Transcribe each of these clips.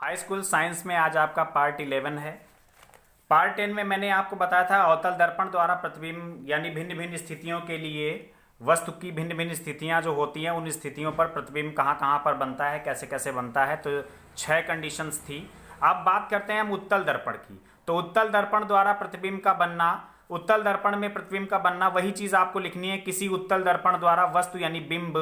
High school science में आज आपका पार्ट 11 है। पार्ट 10 में मैंने आपको बताया था अवतल दर्पण द्वारा प्रतिबिंब यानी भिन्न भिन्न स्थितियों के लिए वस्तु की भिन्न भिन्न स्थितियां जो होती हैं उन स्थितियों पर प्रतिबिंब कहाँ कहाँ पर बनता है, कैसे कैसे बनता है। तो 6 कंडीशंस थी। अब बात करते हैं हम उत्तल दर्पण की। तो उत्तल दर्पण द्वारा प्रतिबिंब का बनना, उत्तल दर्पण में प्रतिबिंब का बनना, वही चीज आपको लिखनी है। किसी उत्तल दर्पण द्वारा वस्तु यानी बिंब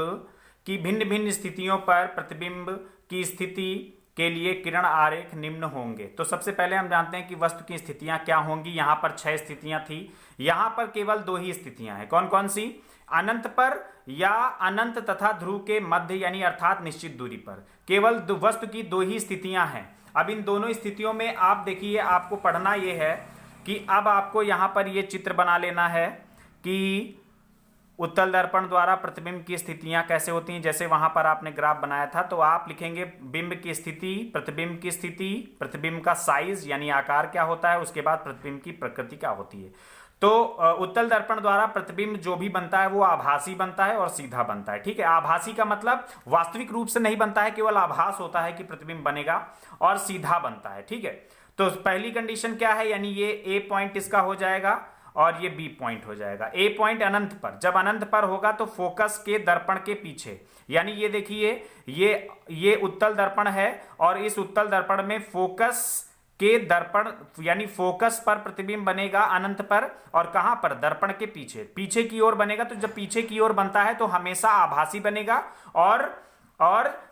की भिन्न भिन्न स्थितियों पर प्रतिबिंब की स्थिति के लिए किरण आरेख निम्न होंगे। तो सबसे पहले हम जानते हैं कि वस्तु की स्थितियां क्या होंगी। यहां पर 6 स्थितियां थी। यहां पर केवल 2 ही स्थितियां हैं। कौन कौन सी? अनंत पर या अनंत तथा ध्रुव के मध्य यानी अर्थात निश्चित दूरी पर केवल वस्तु की 2 ही स्थितियां हैं। अब इन दोनों स्थितियों में आप देखिए, आपको पढ़ना यह है कि अब आपको यहां पर यह चित्र बना लेना है कि उत्तल दर्पण द्वारा प्रतिबिंब की स्थितियां कैसे होती हैं। जैसे वहां पर आपने ग्राफ बनाया था, तो आप लिखेंगे बिंब की स्थिति, प्रतिबिंब की स्थिति, प्रतिबिंब का साइज यानी आकार क्या होता है, उसके बाद प्रतिबिंब की प्रकृति क्या होती है। तो उत्तल दर्पण द्वारा प्रतिबिंब जो भी बनता है वो आभासी बनता है और सीधा बनता है। ठीक है, आभासी का मतलब वास्तविक रूप से नहीं बनता है, केवल आभास होता है कि प्रतिबिंब बनेगा, और सीधा बनता है। ठीक है, तो पहली कंडीशन क्या है, यानी ये ए पॉइंट इसका हो जाएगा और ये बी पॉइंट हो जाएगा। ए पॉइंट अनंत पर, जब अनंत पर होगा तो फोकस के दर्पण के पीछे, यानी ये देखिए ये उत्तल दर्पण है और इस उत्तल दर्पण में फोकस के दर्पण यानी फोकस पर प्रतिबिंब बनेगा अनंत पर, और कहां पर? दर्पण के पीछे, पीछे की ओर बनेगा। तो जब पीछे की ओर बनता है तो हमेशा आभासी बनेगा और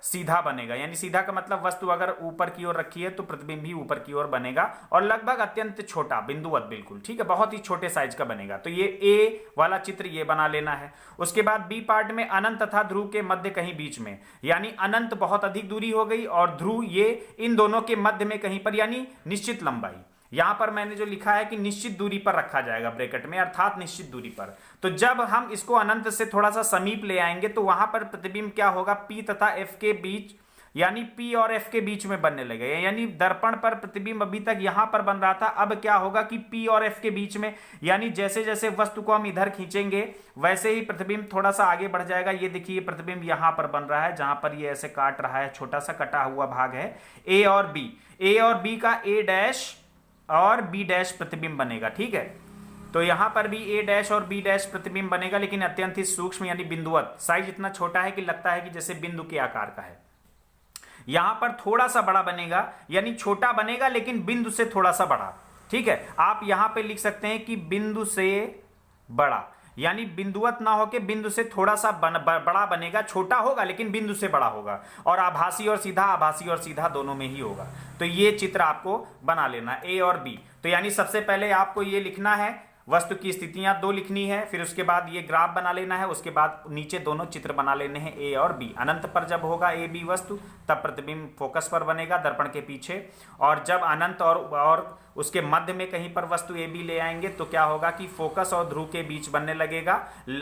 सीधा बनेगा। यानी सीधा का मतलब वस्तु अगर ऊपर की ओर रखी है तो प्रतिबिंब भी ऊपर की ओर बनेगा, और लगभग अत्यंत छोटा, बिंदुवत, बिल्कुल ठीक है, बहुत ही छोटे साइज का बनेगा। तो ये ए वाला चित्र ये बना लेना है। उसके बाद बी पार्ट में अनंत तथा ध्रुव के मध्य कहीं बीच में, यानी अनंत बहुत अधिक दूरी हो गई और ध्रुव ये इन दोनों के मध्य में कहीं पर, यानी निश्चित लंबाई। यहां पर मैंने जो लिखा है कि निश्चित दूरी पर रखा जाएगा ब्रैकेट में, अर्थात निश्चित दूरी पर। तो जब हम इसको अनंत से थोड़ा सा समीप ले आएंगे तो वहां पर प्रतिबिंब क्या होगा, P तथा F के बीच, यानी P और F के बीच में बनने लगेगा। यानी दर्पण पर प्रतिबिंब अभी तक यहां पर बन रहा था, अब क्या होगा कि P और F के बीच में, यानी जैसे जैसे वस्तु को हम इधर खींचेंगे वैसे ही प्रतिबिंब थोड़ा सा आगे बढ़ जाएगा। ये देखिए प्रतिबिंब यहां पर बन रहा है, जहां पर ये ऐसे काट रहा है, छोटा सा कटा हुआ भाग है A और B। A और B का A डैश और B डैश प्रतिबिंब बनेगा। ठीक है, तो यहां पर भी A डैश और B डैश प्रतिबिंब बनेगा, लेकिन अत्यंत ही सूक्ष्म यानी बिंदुवत। साइज इतना छोटा है कि लगता है कि जैसे बिंदु के आकार का है। यहां पर थोड़ा सा बड़ा बनेगा, यानी छोटा बनेगा लेकिन बिंदु से थोड़ा सा बड़ा। ठीक है, आप यहां पे लिख सकते हैं कि बिंदु से बड़ा, यानी बिंदुवत ना होके बिंदु से थोड़ा सा बड़ा बनेगा। छोटा होगा लेकिन बिंदु से बड़ा होगा, और आभासी और सीधा, आभासी और सीधा दोनों में ही होगा। तो ये चित्र आपको बना लेना ए और बी। तो यानी सबसे पहले आपको ये लिखना है, वस्तु की स्थितियां 2 लिखनी है, फिर उसके बाद ये ग्राफ बना लेना है, उसके बाद नीचे दोनों चित्र बना लेने हैं ए और बी। अनंत पर जब होगा ए बी वस्तु, तब प्रतिबिंब फोकस पर बनेगा दर्पण के पीछे, और जब अनंत और उसके मध्य में कहीं पर वस्तु ए बी ले आएंगे तो क्या होगा कि फोकस और ध्रुव के बीच बनने लगेगा,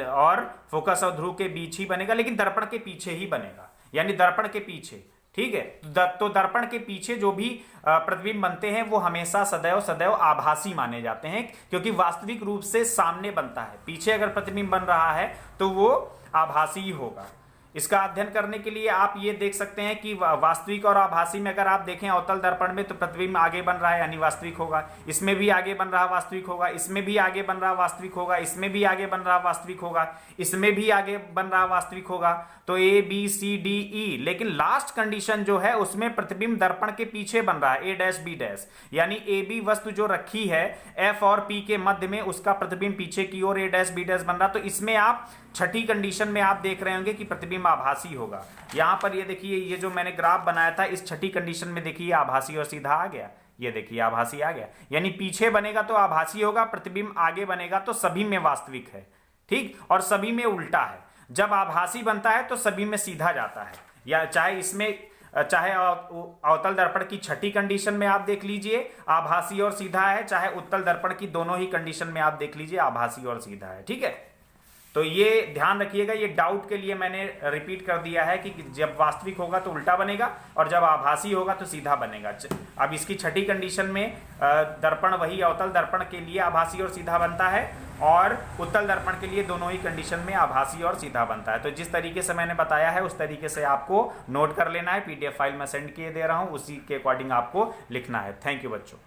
और फोकस और ध्रुव के बीच ही बनेगा, लेकिन दर्पण के पीछे ही बनेगा, यानी दर्पण के पीछे। ठीक है, तो दर्पण के पीछे जो भी प्रतिबिंब बनते हैं वो हमेशा सदैव सदैव आभासी माने जाते हैं, क्योंकि वास्तविक रूप से सामने बनता है। पीछे अगर प्रतिबिंब बन रहा है तो वो आभासी ही होगा। इसका अध्ययन करने के लिए आप ये देख सकते हैं कि वास्तविक और आभासी में अगर आप देखें अवतल दर्पण में, तो प्रतिबिंब आगे बन रहा है यानी वास्तविक होगा, इसमें भी आगे बन रहा वास्तविक होगा, इसमें भी आगे बन रहा वास्तविक होगा, इसमें भी आगे बन रहा वास्तविक होगा, इसमें भी आगे बन रहा वास्तविक होगा। तो A B C D E, लेकिन लास्ट कंडीशन जो है उसमें प्रतिबिंब दर्पण के पीछे बन रहा है, ए डैश बी डैश, यानी ए बी वस्तु जो रखी है एफ और पी के मध्य में, उसका प्रतिबिंब पीछे की ओर ए डैश बी डैश बन रहा। तो इसमें आप छठी कंडीशन में आप देख रहे होंगे कि प्रतिबिंब आभासी होगा। यहां पर ये देखिए, ये जो मैंने ग्राफ बनाया था, इस छठी कंडीशन में देखिए आभासी और सीधा आ गया। ये देखिए आभासी आ गया, यानी पीछे बनेगा तो आभासी होगा, प्रतिबिंब आगे बनेगा तो सभी में वास्तविक है। ठीक, और सभी में उल्टा है। जब आभासी बनता है तो सभी में सीधा जाता है, या चाहे अवतल दर्पण की छठी कंडीशन में आप देख लीजिए आभासी और सीधा है, चाहे उत्तल दर्पण की दोनों ही कंडीशन में आप देख लीजिए आभासी और सीधा है। ठीक है, तो ये ध्यान रखिएगा, ये डाउट के लिए मैंने रिपीट कर दिया है कि जब वास्तविक होगा तो उल्टा बनेगा और जब आभासी होगा तो सीधा बनेगा। अब इसकी छठी कंडीशन में दर्पण वही अवतल दर्पण के लिए आभासी और सीधा बनता है और उत्तल दर्पण के लिए दोनों ही कंडीशन में आभासी और सीधा बनता है। तो जिस तरीके से मैंने बताया है उस तरीके से आपको नोट कर लेना है। PDF फाइल मैं सेंड किए दे रहा हूँ, उसी के अकॉर्डिंग आपको लिखना है। थैंक यू बच्चों।